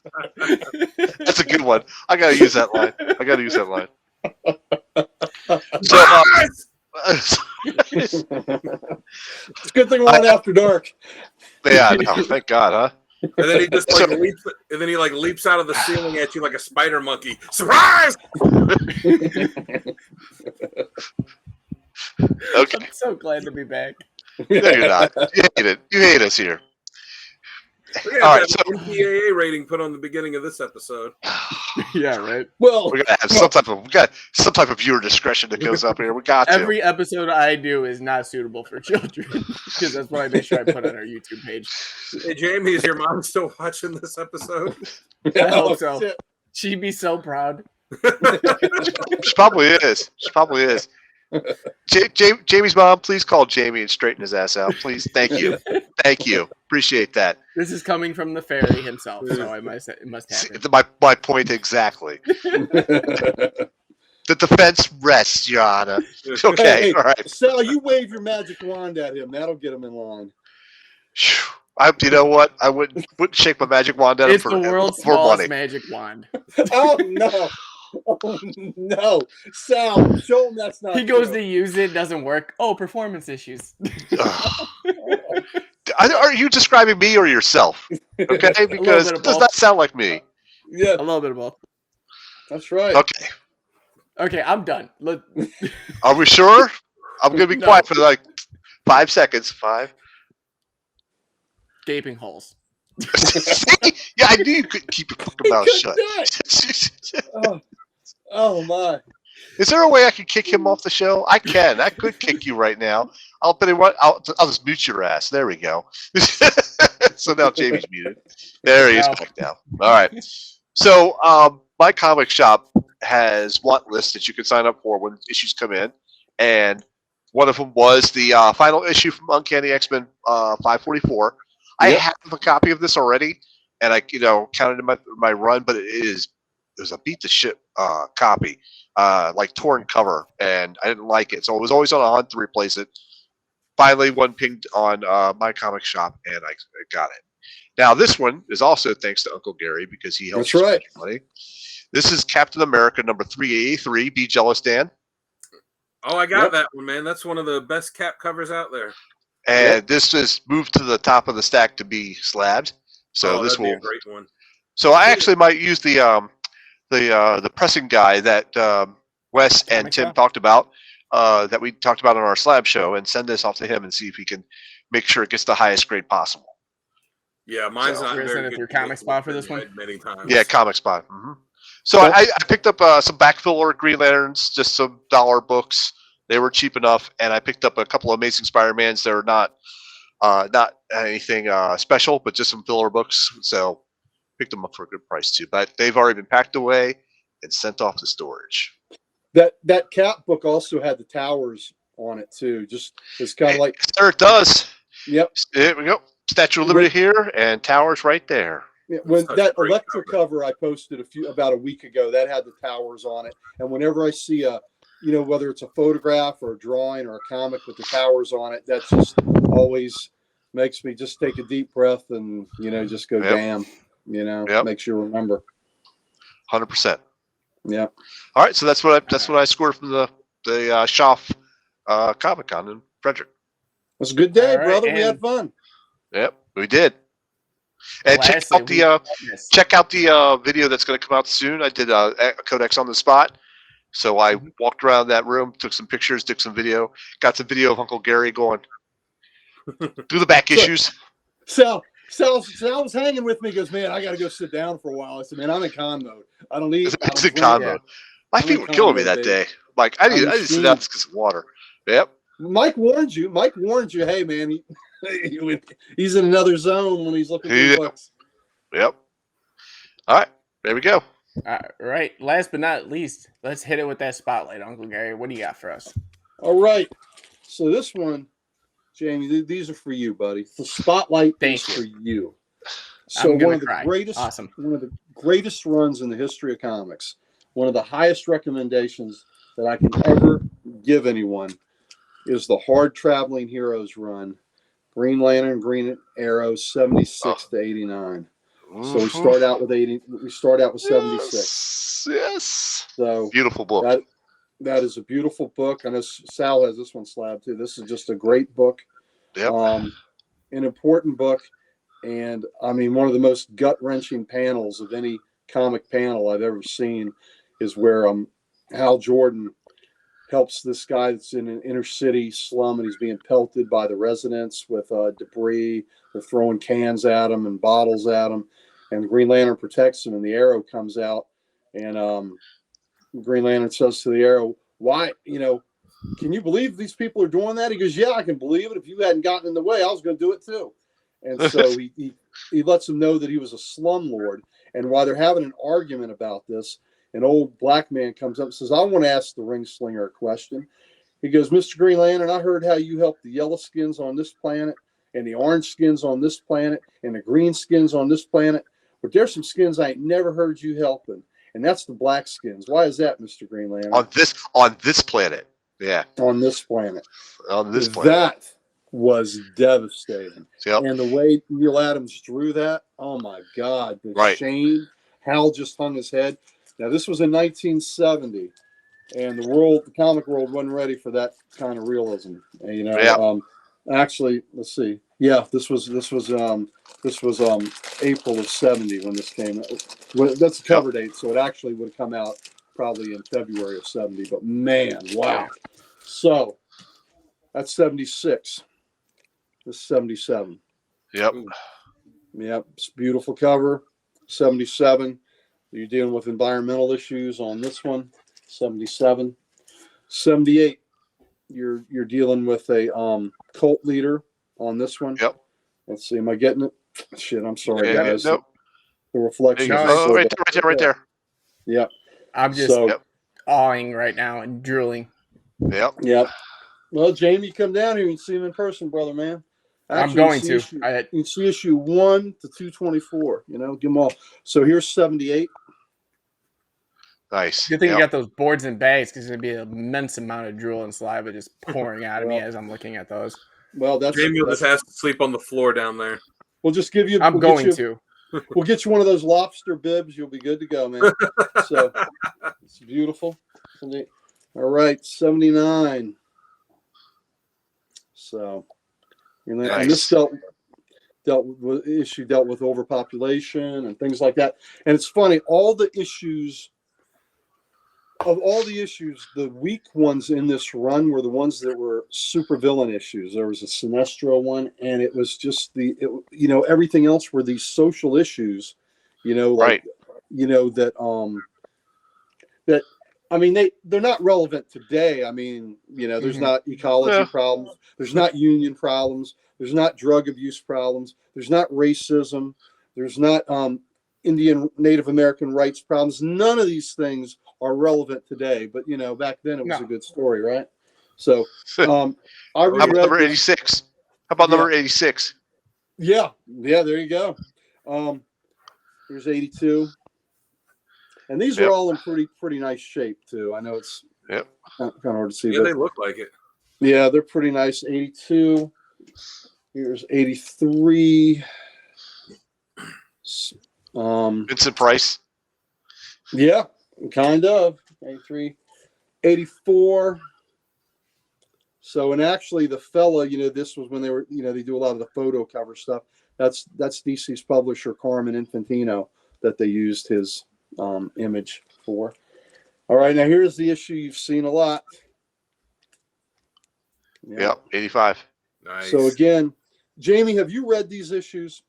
That's a good one. I gotta use that line. So, It's a good thing we're on After Dark. yeah, no, thank God, huh? And then he just like leaps, and then he like leaps out of the ceiling at you like a spider monkey. Surprise! Okay. I'm so glad to be back. No, you're not. You hate it. You hate us here. We got All right, that NPAA rating put on the beginning of this episode. Yeah, right. Well, We got some type of viewer discretion that goes up here. We got to. Every episode I do is not suitable for children because that's what I make sure I put on our YouTube page. Hey Jamie, is your mom still watching this episode? I hope so. shit. She'd be so proud. She probably is. Jamie's mom, please call Jamie and straighten his ass out, please. Thank you. Appreciate that. This is coming from the fairy himself, so it must happen. My point exactly. The defense rests, Your Honor. Okay, Hey, all right. Sal, you wave your magic wand at him. That'll get him in line. You know what? I wouldn't shake my magic wand at him It's for the world's for smallest money. magic wand. Oh, no. Oh, no. Sal, show him that's not He goes true. to use it, doesn't work. Oh, performance issues. Ugh. Are you describing me or yourself? Okay, because bit it of does both. not sound like me. Yeah, A little bit of both. that's right. Okay, Okay, I'm done. are we sure? I'm gonna be No. quiet for like 5 seconds. 5. Gaping holes. Yeah, I knew you couldn't keep your fucking mouth He shut. could Oh, my. Is there a way I can kick him off the show? I can. I could kick you right now. I'll just mute your ass. There we go. So now Jamie's muted. There he is Wow. back now. All right. So my comic shop has want lists that you can sign up for when issues come in, and one of them was the final issue from Uncanny X-Men 544. I Yep. have a copy of this already, and I counted in my run, but it was a beat the shit copy, like torn cover, and I didn't like it, so it was always on a hunt to replace it. Finally, one pinged on my comic shop, and I got it. Now, this one is also thanks to Uncle Gary because he helps That's right. money. This is Captain America number 383. Be jealous, Dan. Oh, I got Yep. that one, man. That's one of the best cap covers out there. And this is moved to the top of the stack to be slabbed. So this that'd be will. a great one. So I actually might use the pressing guy that Wes and Comic Tim shop? talked about, that we talked about on our slab show, and send this off to him and see if he can make sure it gets the highest grade possible. Yeah, mine's So- not We're gonna very send it good. through to get Comic to Spot the for this one? printhead Many times. Yeah, Comic Spot. So Yep. I picked up some backfiller Green Lanterns, just some dollar books. They were cheap enough, and I picked up a couple of Amazing Spider-Mans. They're not anything special, but just some filler books. So picked them up for a good price too. But they've already been packed away and sent off to storage. That cap book also had the towers on it too. Just it's kind of like, Sir, it does. yep. There we go. Statue of Liberty here, and towers right there. Yeah, when Such a that great Electra cover I posted about a week ago, that had the towers on it. And whenever I see whether it's a photograph or a drawing or a comic with the towers on it, that just always makes me just take a deep breath and just go, Yep. damn, Yep. makes you remember. 100%. Yeah. All right, so that's what I scored from the Schaff Comic Con in Frederick. It was a good day, All right, brother. We had and- fun. Yep, we did. And Lastly, yes. check out the video that's going to come out soon. I did a Codex on the spot, so I walked around that room, took some pictures, took some video, got some video of Uncle Gary going through the back issues. Sal was hanging with me. He goes, man, I got to go sit down for a while. I said, man, I'm in con mode. I don't need. It's in con mode. My feet were killing me that day. Like I need to sit down to get some water. Yep. Mike warned you. Hey, man, he's in another zone when he's looking through books. Yep. All right, there we go. All right. Last but not least, let's hit it with that spotlight, Uncle Gary. What do you got for us? All right. So this one, Jamie, these are for you, buddy. The spotlight is for you. So I'm gonna one of the cry. greatest, Awesome. one of the greatest runs in the history of comics. One of the highest recommendations that I can ever give anyone is the Hard Traveling Heroes run, Green Lantern, Green Arrow, 76 to 89. So we start out with 80. We start out with 76. Yes. So beautiful book. That is a beautiful book. I know Sal has this one slabbed too. This is just a great book. Yep. An important book, and I mean one of the most gut-wrenching panels of any comic panel I've ever seen is where Hal Jordan helps this guy that's in an inner city slum, and he's being pelted by the residents with debris. They're throwing cans at him and bottles at him, and the Green Lantern protects him, and the Arrow comes out, and Green Lantern says to the Arrow, why, can you believe these people are doing that? He goes, yeah, I can believe it. If you hadn't gotten in the way, I was going to do it too. And so he lets him know that he was a slumlord. And while they're having an argument about this, an old black man comes up and says, I want to ask the ring slinger a question. He goes, Mr. Green Lantern, I heard how you helped the yellow skins on this planet and the orange skins on this planet and the green skins on this planet. But there's some skins I ain't never heard you helping. And that's the black skins. Why is that, Mr. Green Lantern? On this planet. Yeah. On this planet. On this planet. That was devastating. Yep. And the way Neil Adams drew that, oh my God. The shame. Hal just hung his head. Now, this was in 1970, and the comic world wasn't ready for that kind of realism. Actually, let's see. Yeah, this was April of 70 when this came out. Well, that's the cover date, so it actually would have come out probably in February of 70. But man, wow. So that's 76. This is 77. Yep. Yep. It's a beautiful cover. 77. You're dealing with environmental issues on this one. 77. 78. You're dealing with a cult leader on this one. Yep. Let's see. Am I getting it? Shit. I'm sorry, guys. Nope. The reflection. Right there. Yep. I'm just awing right now and drooling. Yep. Yep. Well, Jamie, come down here and see him in person, brother, man. I'm going to. You can see issue 1 to 224. Give them all. So here's 78. Nice. Good thing you got those boards and bags because there'd be an immense amount of drool and saliva just pouring out of me as I'm looking at those. Well, Jamie just has to sleep on the floor down there. We'll just give you. I'm going to. We'll get you one of those lobster bibs. You'll be good to go, man. So it's beautiful. All right, 79. So, and this dealt with overpopulation and things like that. And it's funny, all the issues, the weak ones in this run were the ones that were supervillain issues. There was a Sinestro one, and it was just everything else were these social issues, Right. that I mean they're not relevant today. I mean, there's not ecology problems, there's not union problems, there's not drug abuse problems, there's not racism, there's not Indian Native American rights problems. None of these things are relevant today, but back then it was a good story, right? So I How about reread number this. 86? How about number 86? Yeah, there you go. Here's 82. And these are all in pretty nice shape too. I know it's kind of hard to see. Yeah, but they look like it. Yeah, they're pretty nice. 82. Here's 83. Vincent Price. Yeah, kind of. 83. 84. So, and actually the fella, this was when they were, they do a lot of the photo cover stuff. That's DC's publisher, Carmen Infantino, that they used his image for. All right, now here's the issue you've seen a lot. Yeah, 85. Nice. So again, Jamie, have you read these issues?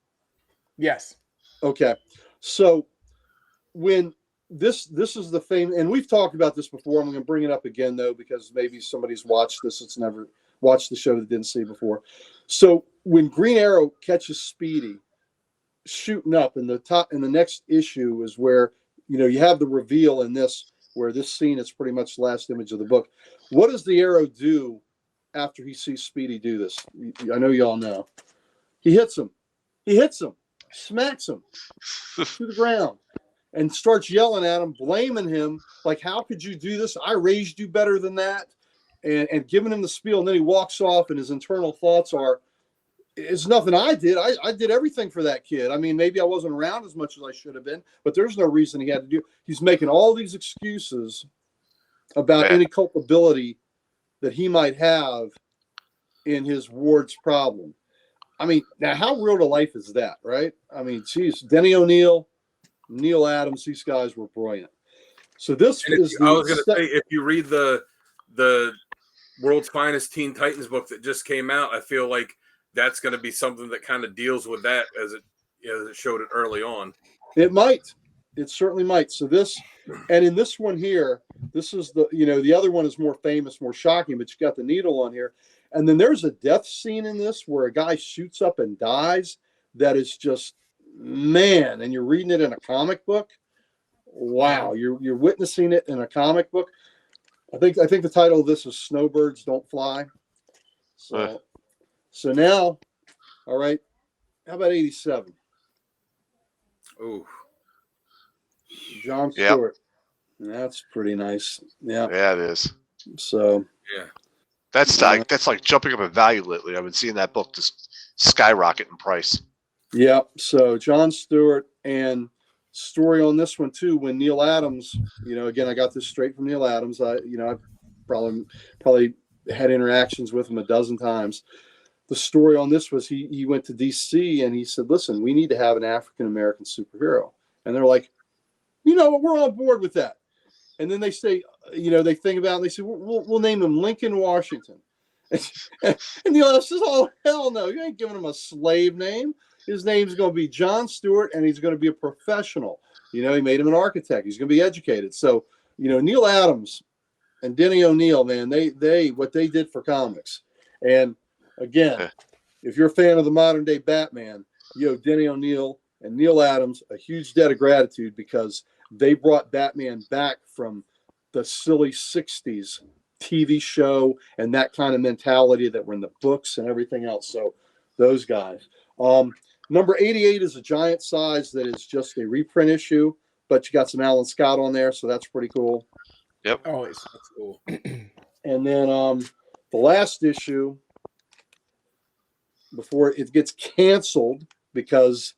Yes. Okay. So when this is the fame, and we've talked about this before. I'm going to bring it up again though, because maybe somebody's watched this that's never watched the show that didn't see before. So when Green Arrow catches Speedy shooting up in the next issue is where you have the reveal in this, where this scene is pretty much the last image of the book. What does the Arrow do after he sees Speedy do this? I know y'all know. He hits him, smacks him to the ground, and starts yelling at him, blaming him, like, how could you do this? I raised you better than that, and giving him the spiel. And then he walks off, and his internal thoughts are, it's nothing I did. I did everything for that kid. I mean, maybe I wasn't around as much as I should have been, but there's no reason he had to do. He's making all these excuses about any culpability that he might have in his ward's problem. I mean, now how real to life is that, right? I mean, geez, Denny O'Neil, Neil Adams, these guys were brilliant. So this is. I was going to say, if you read the World's Finest Teen Titans book that just came out, I feel like that's going to be something that kind of deals with that as it showed it early on. It might. It certainly might. So this, and in this one here, this is the other one is more famous, more shocking, but you got the needle on here. And then there's a death scene in this where a guy shoots up and dies. That is just, man, and you're reading it in a comic book. Wow, you're witnessing it in a comic book. I think the title of this is Snowbirds Don't Fly. So now, all right, how about 87? Ooh. John Stewart. Yep. That's pretty nice. Yeah. Yeah, it is. So yeah. That's like jumping up in value lately. I've been seeing that book just skyrocket in price. Yeah. So John Stewart, and story on this one too, when Neil Adams, again, I got this straight from Neil Adams. I've probably had interactions with him a dozen times. The story on this was he went to DC and he said, listen, we need to have an African-American superhero. And they're like, we're on board with that. And then they say, they think about it and they say, we'll name him Lincoln Washington. And Neil Adams says, oh, hell no, you ain't giving him a slave name. His name's going to be John Stewart, and he's going to be a professional. He made him an architect. He's going to be educated. So, Neil Adams and Denny O'Neil, man, they what they did for comics. And again, if you're a fan of the modern day Batman, Denny O'Neil and Neil Adams, a huge debt of gratitude, because they brought Batman back from the silly 60s TV show and that kind of mentality that were in the books and everything else. So those guys. Number 88 is a giant size that is just a reprint issue, but you got some Alan Scott on there, so that's pretty cool. Yep. Always. That's cool. And then the last issue, before it gets canceled because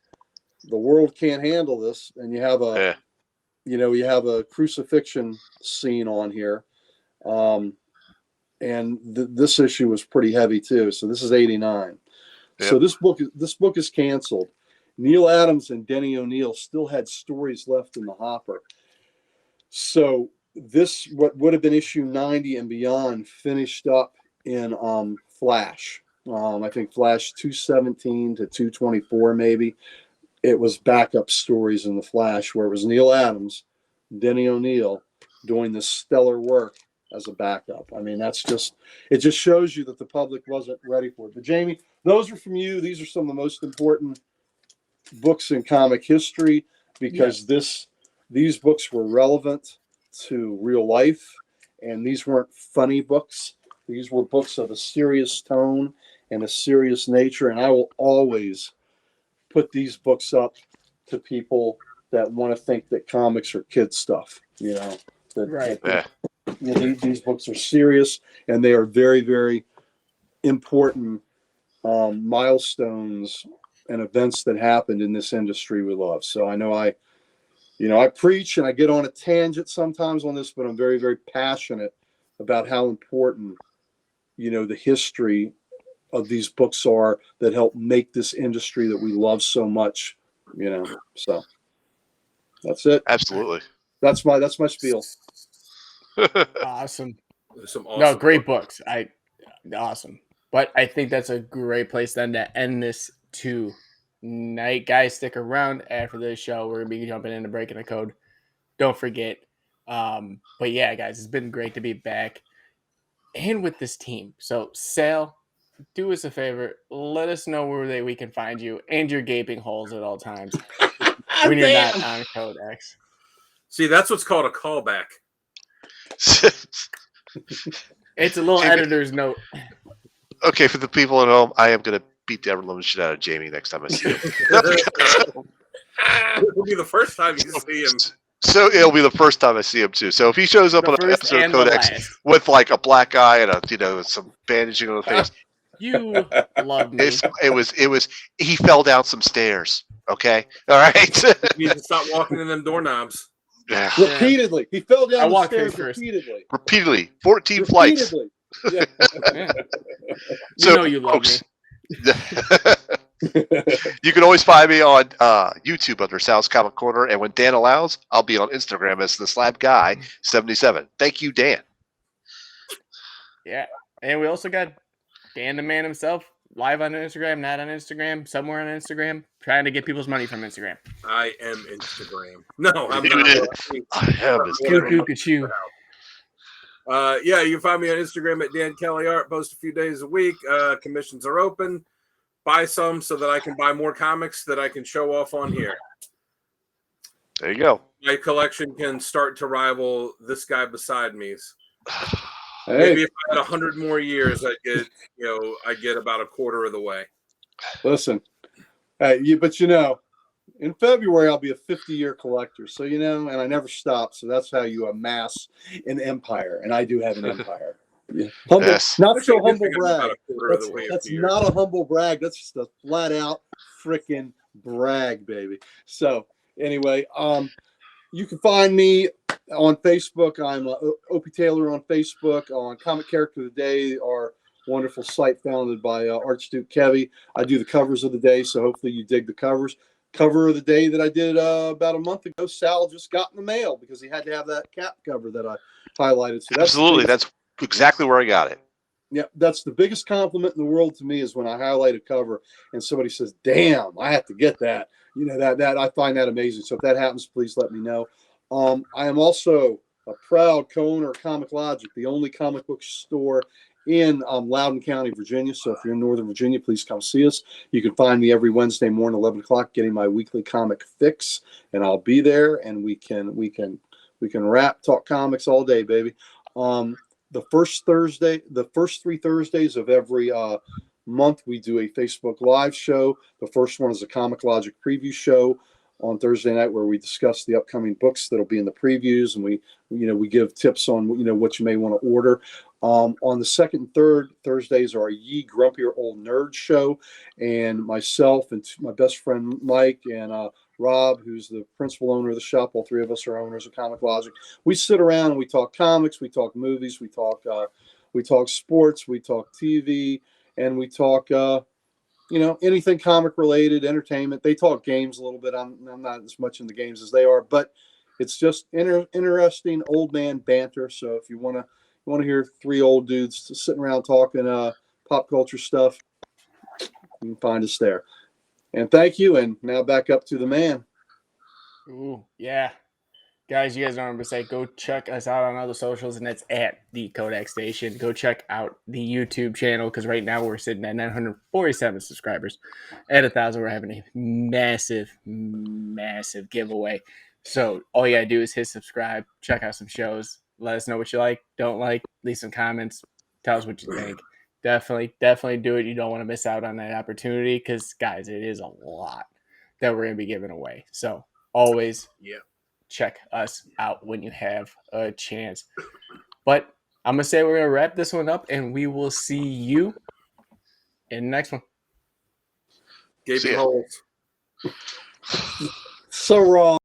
the world can't handle this, and you have a you have a crucifixion scene on here. And this issue was pretty heavy too. So this is 89. Yep. So this book is canceled. Neil Adams and Denny O'Neil still had stories left in the hopper. So this, what would have been issue 90 and beyond, finished up in Flash. I think Flash 217 to 224 maybe. It was backup stories in the Flash where it was Neil Adams, Denny O'Neil doing this stellar work as a backup. I mean, it just shows you that the public wasn't ready for it. But Jamie, those are from you. These are some of the most important books in comic history because these books were relevant to real life, and these weren't funny books. These were books of a serious tone and a serious nature, and I will always put these books up to people that want to think that comics are kid stuff. These books are serious, and they are very, very important milestones and events that happened in this industry we love. So I know I preach and I get on a tangent sometimes on this, but I'm very, very passionate about how important, the history of these books are that help make this industry that we love so much, so that's it. Absolutely. That's my spiel. Awesome. Some awesome No, great books. Awesome. But I think that's a great place then to end this tonight. Guys, stick around after this show. We're going to be jumping into Breaking the Code. Don't forget. But yeah, guys, it's been great to be back and with this team. So, Sal, do us a favor. Let us know where we can find you and your gaping holes at all times when you're not on CODEX. See, that's what's called a callback. It's a little editor's note. Okay, for the people at home, I am going to beat the ever-loving shit out of Jamie next time I see him. It'll be the first time you see him. So it'll be the first time I see him too. So if he shows up on an episode of CODEX with like a black eye and some bandaging on the face, you love me. It was. He fell down some stairs. Okay, all right. You need to stop walking in them doorknobs. Yeah. Repeatedly, he fell down the stairs repeatedly. 14 flights. Yeah. So you love me. You can always find me on YouTube under Sal's Comic Corner, and when Dan allows, I'll be on Instagram as the Slab Guy 77. Thank you, Dan. Yeah, and we also got Dan the man himself live on Instagram, not on Instagram, somewhere on Instagram, trying to get people's money from Instagram. I am Instagram. No, I'm not. I am Instagram. Yeah, you can find me on Instagram at Dan Kelly Art. Post a few days a week. Commissions are open. Buy some so that I can buy more comics that I can show off on here. There you go. My collection can start to rival this guy beside me's. Hey. Maybe if I had 100 more years, I get about a quarter of the way. Listen, but in February I'll be a 50-year collector. So and I never stop. So that's how you amass an empire, and I do have an empire. Yeah. Humble, yes. Not so humble brag. That's not a humble brag. That's just a flat out freaking brag, baby. So anyway, you can find me on Facebook. I'm Opie Taylor on Facebook. On Comic Character of the Day, our wonderful site founded by Archduke Kevy. I do the covers of the day, so hopefully you dig the covers. Cover of the day that I did about a month ago, Sal just got in the mail because he had to have that cap cover that I highlighted. So that's exactly where I got it. Yeah, that's the biggest compliment in the world to me is when I highlight a cover and somebody says, "Damn, I have to get that." That I find that amazing. So if that happens, please let me know. I am also a proud co-owner of Comic Logic, the only comic book store in Loudoun County, Virginia. So if you're in Northern Virginia, please come see us. You can find me every Wednesday morning, 11 o'clock, getting my weekly comic fix, and I'll be there. And we can talk comics all day, baby. The first 3 Thursdays of every month, we do a Facebook Live show. The first one is a Comic Logic preview show. on Thursday night where we discuss the upcoming books that'll be in the previews, and we give tips on what you may want to order. On the second and third Thursdays are Ye Grumpier Old Nerd show, and myself and my best friend Mike and Rob, who's the principal owner of the shop. All three of us are owners of Comic Logic. We sit around and we talk comics, we talk movies, we talk sports, we talk TV, and we talk anything comic related, entertainment. They talk games a little bit. I'm not as much in the games as they are, but it's just interesting old man banter. So if you want to hear three old dudes sitting around talking pop culture stuff, you can find us there. And thank you. And now back up to the man. Ooh, yeah. Guys, you guys know what I'm going to say. Go check us out on all the socials, and that's at the Codex Station. Go check out the YouTube channel, because right now we're sitting at 947 subscribers. At 1,000, we're having a massive, massive giveaway. So all you got to do is hit subscribe, check out some shows, let us know what you like, don't like, leave some comments, tell us what you think. Definitely do it. You don't want to miss out on that opportunity, because, guys, it is a lot that we're going to be giving away. So always check us out when you have a chance. But I'm going to say we're going to wrap this one up, and we will see you in the next one. Gaping holes. So wrong.